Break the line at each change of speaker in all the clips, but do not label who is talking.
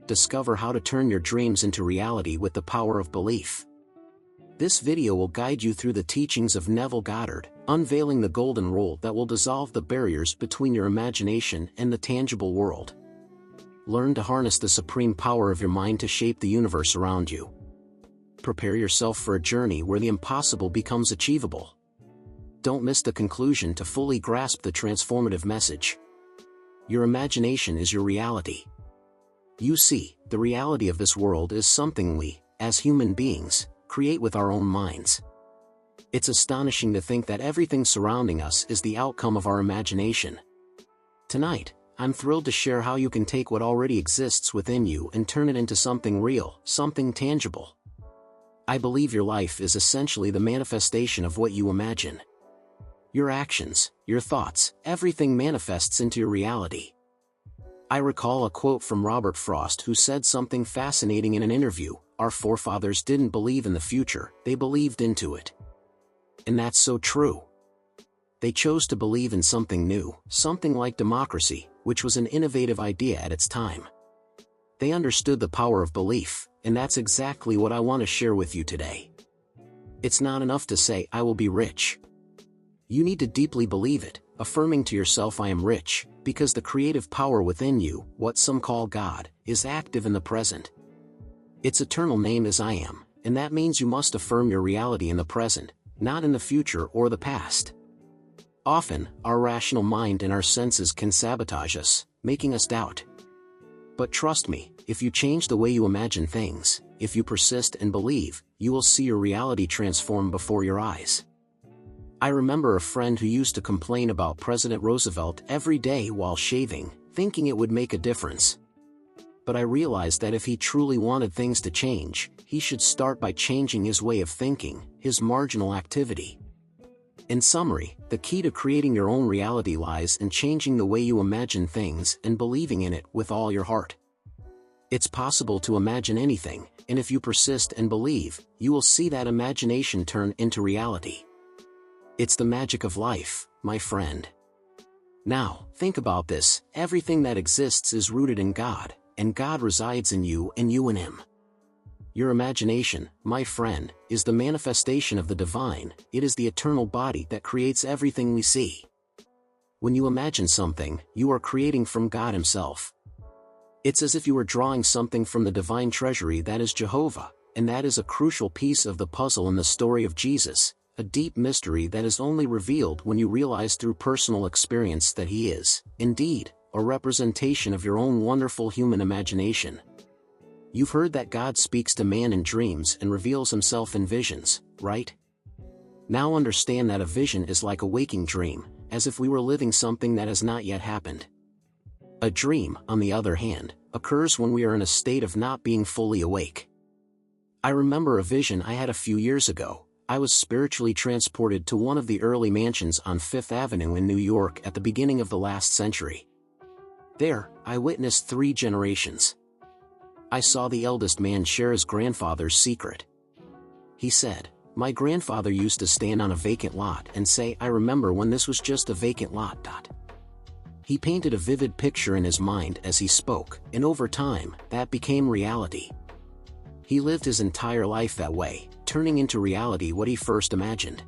discover how to turn your dreams into reality with the power of belief. This video will guide you through the teachings of Neville Goddard, unveiling the golden rule that will dissolve the barriers between your imagination and the tangible world. Learn to harness the supreme power of your mind to shape the universe around you. Prepare yourself for a journey where the impossible becomes achievable. Don't miss the conclusion to fully grasp the transformative message. Your imagination is your reality. You see, the reality of this world is something we, as human beings, create with our own minds. It's astonishing to think that everything surrounding us is the outcome of our imagination. Tonight, I'm thrilled to share how you can take what already exists within you and turn it into something real, something tangible. I believe your life is essentially the manifestation of what you imagine. Your actions, your thoughts, everything manifests into your reality. I recall a quote from Robert Frost who said something fascinating in an interview: "Our forefathers didn't believe in the future, they believed into it." And that's so true. They chose to believe in something new, something like democracy, which was an innovative idea at its time. They understood the power of belief, and that's exactly what I want to share with you today. It's not enough to say, "I will be rich." You need to deeply believe it, affirming to yourself, "I am rich," because the creative power within you, what some call God, is active in the present. Its eternal name is I Am, and that means you must affirm your reality in the present, not in the future or the past. Often, our rational mind and our senses can sabotage us, making us doubt. But trust me, if you change the way you imagine things, if you persist and believe, you will see your reality transform before your eyes. I remember a friend who used to complain about President Roosevelt every day while shaving, thinking it would make a difference. But I realized that if he truly wanted things to change, he should start by changing his way of thinking, his marginal activity. In summary, the key to creating your own reality lies in changing the way you imagine things and believing in it with all your heart. It's possible to imagine anything, and if you persist and believe, you will see that imagination turn into reality. It's the magic of life, my friend. Now, think about this: everything that exists is rooted in God, and God resides in you and you in Him. Your imagination, my friend, is the manifestation of the divine. It is the eternal body that creates everything we see. When you imagine something, you are creating from God Himself. It's as if you were drawing something from the divine treasury that is Jehovah, and that is a crucial piece of the puzzle in the story of Jesus, a deep mystery that is only revealed when you realize through personal experience that He is, indeed, a representation of your own wonderful human imagination. You've heard that God speaks to man in dreams and reveals Himself in visions, right? Now understand that a vision is like a waking dream, as if we were living something that has not yet happened. A dream, on the other hand, occurs when we are in a state of not being fully awake. I remember a vision I had a few years ago. I was spiritually transported to one of the early mansions on Fifth Avenue in New York at the beginning of the last century. There, I witnessed 3 generations. I saw the eldest man share his grandfather's secret. He said, "My grandfather used to stand on a vacant lot and say, 'I remember when this was just a vacant lot.'" He painted a vivid picture in his mind as he spoke, and over time, that became reality. He lived his entire life that way, turning into reality what he first imagined.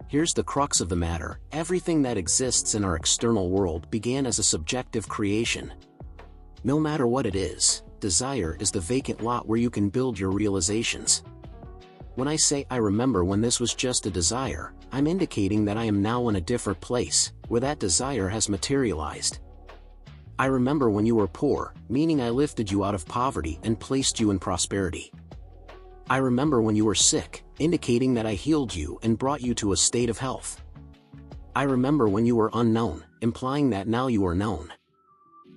Here's the crux of the matter: everything that exists in our external world began as a subjective creation. No matter what it is, desire is the vacant lot where you can build your realizations. When I say "I remember when this was just a desire," I'm indicating that I am now in a different place, where that desire has materialized. I remember when you were poor, meaning I lifted you out of poverty and placed you in prosperity. I remember when you were sick, indicating that I healed you and brought you to a state of health. I remember when you were unknown, implying that now you are known.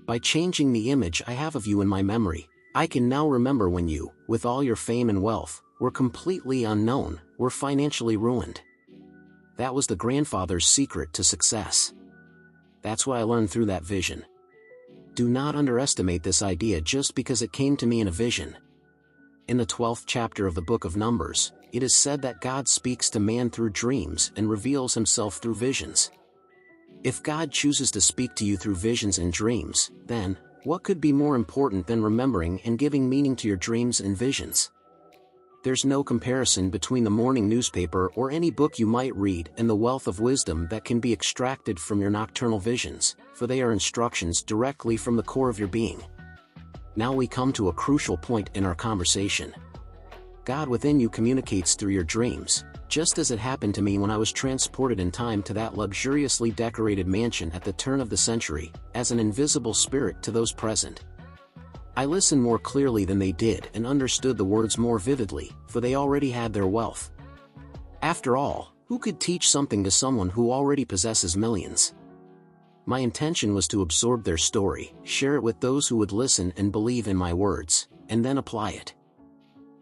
By changing the image I have of you in my memory, I can now remember when you, with all your fame and wealth, were completely unknown, were financially ruined. That was the grandfather's secret to success. That's what I learned through that vision. Do not underestimate this idea just because it came to me in a vision. In the 12th chapter of the book of Numbers, it is said that God speaks to man through dreams and reveals Himself through visions. If God chooses to speak to you through visions and dreams, then, What could be more important than remembering and giving meaning to your dreams and visions? There's no comparison between the morning newspaper or any book you might read and the wealth of wisdom that can be extracted from your nocturnal visions, for they are instructions directly from the core of your being. Now we come to a crucial point in our conversation. God within you communicates through your dreams, just as it happened to me when I was transported in time to that luxuriously decorated mansion at the turn of the century, as an invisible spirit to those present. I listened more clearly than they did and understood the words more vividly, for they already had their wealth. After all, who could teach something to someone who already possesses millions? My intention was to absorb their story, share it with those who would listen and believe in my words, and then apply it.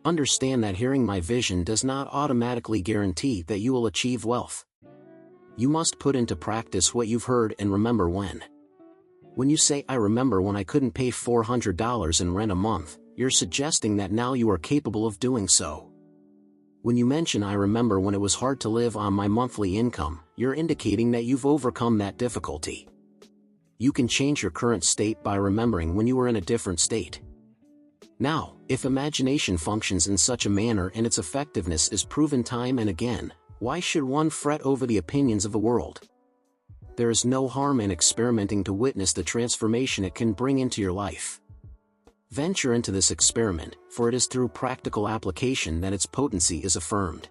Understand that hearing my vision does not automatically guarantee that you will achieve wealth. You must put into practice what you've heard and remember when. When you say, "I remember when I couldn't pay $400 in rent a month," you're suggesting that now you are capable of doing so. When you mention, "I remember when it was hard to live on my monthly income," you're indicating that you've overcome that difficulty. You can change your current state by remembering when you were in a different state. Now, if imagination functions in such a manner and its effectiveness is proven time and again, why should one fret over the opinions of the world? There is no harm in experimenting to witness the transformation it can bring into your life. Venture into this experiment, for it is through practical application that its potency is affirmed.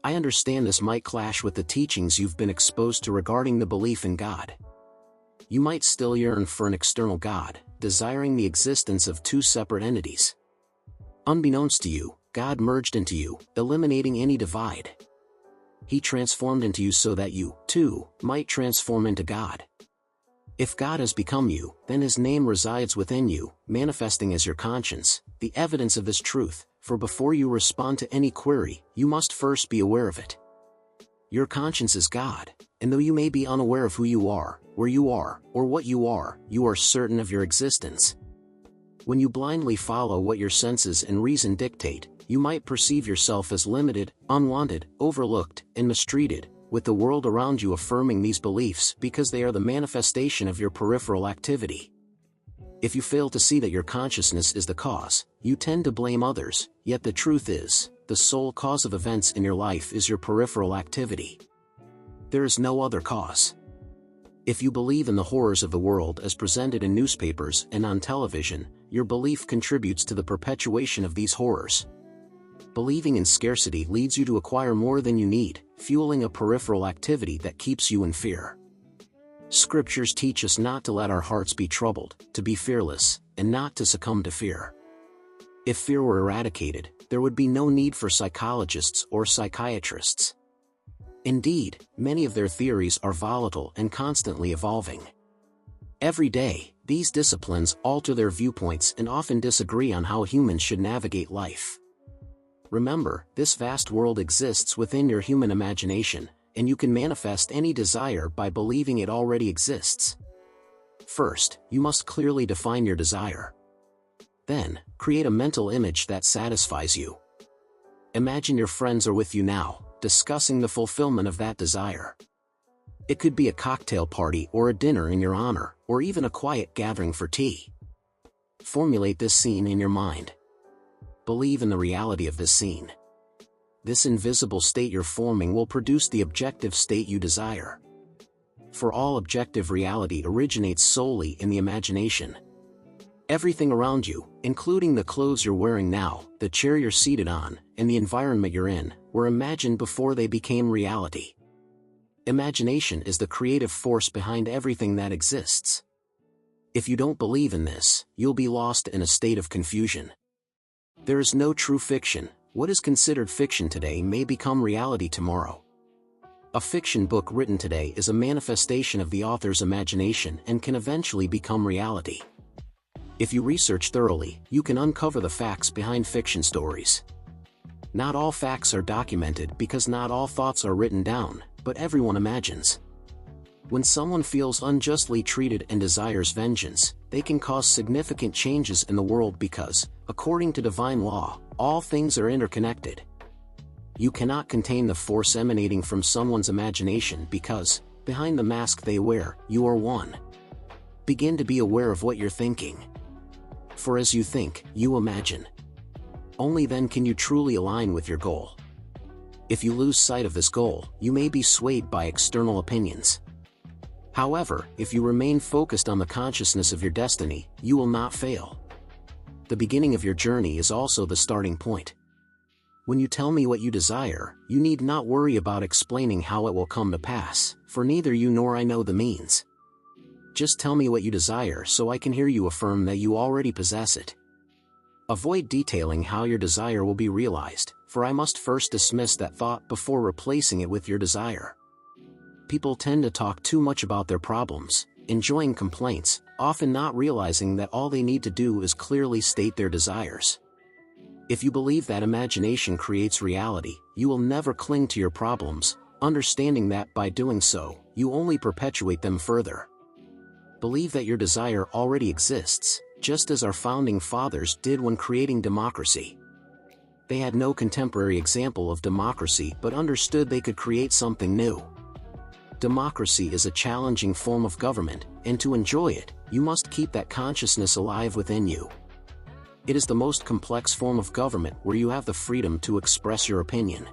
I understand this might clash with the teachings you've been exposed to regarding the belief in God. You might still yearn for an external God, desiring the existence of two separate entities. Unbeknownst to you, God merged into you, eliminating any divide. He transformed into you so that you, too, might transform into God. If God has become you, then His name resides within you, manifesting as your conscience, the evidence of this truth, for before you respond to any query, you must first be aware of it. Your conscience is God, and though you may be unaware of who you are, where you are, or what you are certain of your existence. When you blindly follow what your senses and reason dictate, you might perceive yourself as limited, unwanted, overlooked, and mistreated, with the world around you affirming these beliefs because they are the manifestation of your peripheral activity. If you fail to see that your consciousness is the cause, you tend to blame others, yet the truth is, the sole cause of events in your life is your peripheral activity. There is no other cause. If you believe in the horrors of the world as presented in newspapers and on television, your belief contributes to the perpetuation of these horrors. Believing in scarcity leads you to acquire more than you need, fueling a peripheral activity that keeps you in fear. Scriptures teach us not to let our hearts be troubled, to be fearless, and not to succumb to fear. If fear were eradicated, there would be no need for psychologists or psychiatrists. Indeed, many of their theories are volatile and constantly evolving. Every day, these disciplines alter their viewpoints and often disagree on how humans should navigate life. Remember, this vast world exists within your human imagination, and you can manifest any desire by believing it already exists. First, you must clearly define your desire. Then, create a mental image that satisfies you. Imagine your friends are with you now, discussing the fulfillment of that desire. It could be a cocktail party or a dinner in your honor, or even a quiet gathering for tea. Formulate this scene in your mind. Believe in the reality of this scene. This invisible state you're forming will produce the objective state you desire. For all objective reality originates solely in the imagination. Everything around you, including the clothes you're wearing now, the chair you're seated on, and the environment you're in, were imagined before they became reality. Imagination is the creative force behind everything that exists. If you don't believe in this, you'll be lost in a state of confusion. There is no true fiction. What is considered fiction today may become reality tomorrow. A fiction book written today is a manifestation of the author's imagination and can eventually become reality. If you research thoroughly, you can uncover the facts behind fiction stories. Not all facts are documented because not all thoughts are written down, but everyone imagines. When someone feels unjustly treated and desires vengeance, they can cause significant changes in the world because, according to divine law, all things are interconnected. You cannot contain the force emanating from someone's imagination because, behind the mask they wear, you are one. Begin to be aware of what you're thinking. For as you think, you imagine. Only then can you truly align with your goal. If you lose sight of this goal, you may be swayed by external opinions. However, if you remain focused on the consciousness of your destiny, you will not fail. The beginning of your journey is also the starting point. When you tell me what you desire, you need not worry about explaining how it will come to pass, for neither you nor I know the means. Just tell me what you desire so I can hear you affirm that you already possess it. Avoid detailing how your desire will be realized, for I must first dismiss that thought before replacing it with your desire. People tend to talk too much about their problems, enjoying complaints, often not realizing that all they need to do is clearly state their desires. If you believe that imagination creates reality, you will never cling to your problems, understanding that by doing so, you only perpetuate them further. Believe that your desire already exists, just as our founding fathers did when creating democracy. They had no contemporary example of democracy but understood they could create something new. Democracy is a challenging form of government, and to enjoy it, you must keep that consciousness alive within you. It is the most complex form of government where you have the freedom to express your opinion.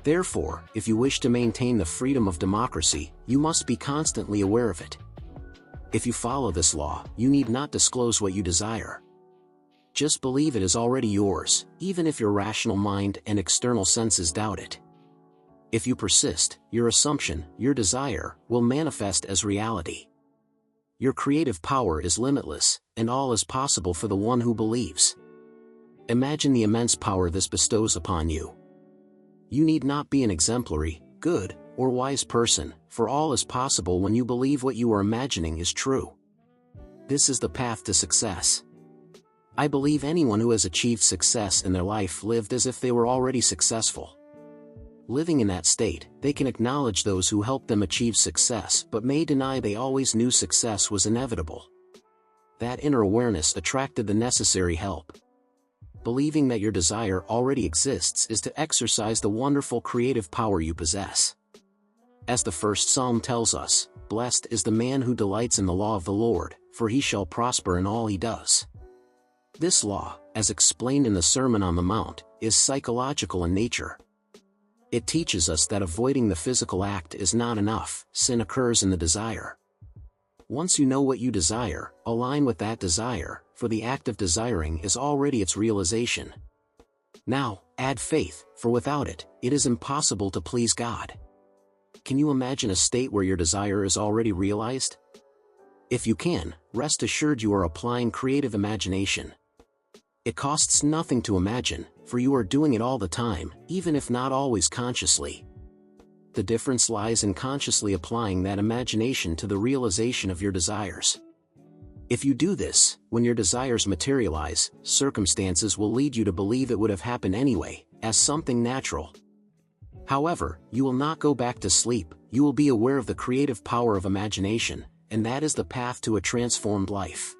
Therefore, if you wish to maintain the freedom of democracy, you must be constantly aware of it. If you follow this law, you need not disclose what you desire. Just believe it is already yours, even if your rational mind and external senses doubt it. If you persist, your assumption, your desire, will manifest as reality. Your creative power is limitless, and all is possible for the one who believes. Imagine the immense power this bestows upon you. You need not be an exemplary, good, or wise person, for all is possible when you believe what you are imagining is true. This is the path to success. I believe anyone who has achieved success in their life lived as if they were already successful. Living in that state, they can acknowledge those who helped them achieve success but may deny they always knew success was inevitable. That inner awareness attracted the necessary help. Believing that your desire already exists is to exercise the wonderful creative power you possess. As the first Psalm tells us, "Blessed is the man who delights in the law of the Lord, for he shall prosper in all he does." This law, as explained in the Sermon on the Mount, is psychological in nature. It teaches us that avoiding the physical act is not enough, sin occurs in the desire. Once you know what you desire, align with that desire, for the act of desiring is already its realization. Now, add faith, for without it, it is impossible to please God. Can you imagine a state where your desire is already realized? If you can, rest assured you are applying creative imagination. It costs nothing to imagine, for you are doing it all the time, even if not always consciously. The difference lies in consciously applying that imagination to the realization of your desires. If you do this, when your desires materialize, circumstances will lead you to believe it would have happened anyway, as something natural. However, you will not go back to sleep, you will be aware of the creative power of imagination, and that is the path to a transformed life.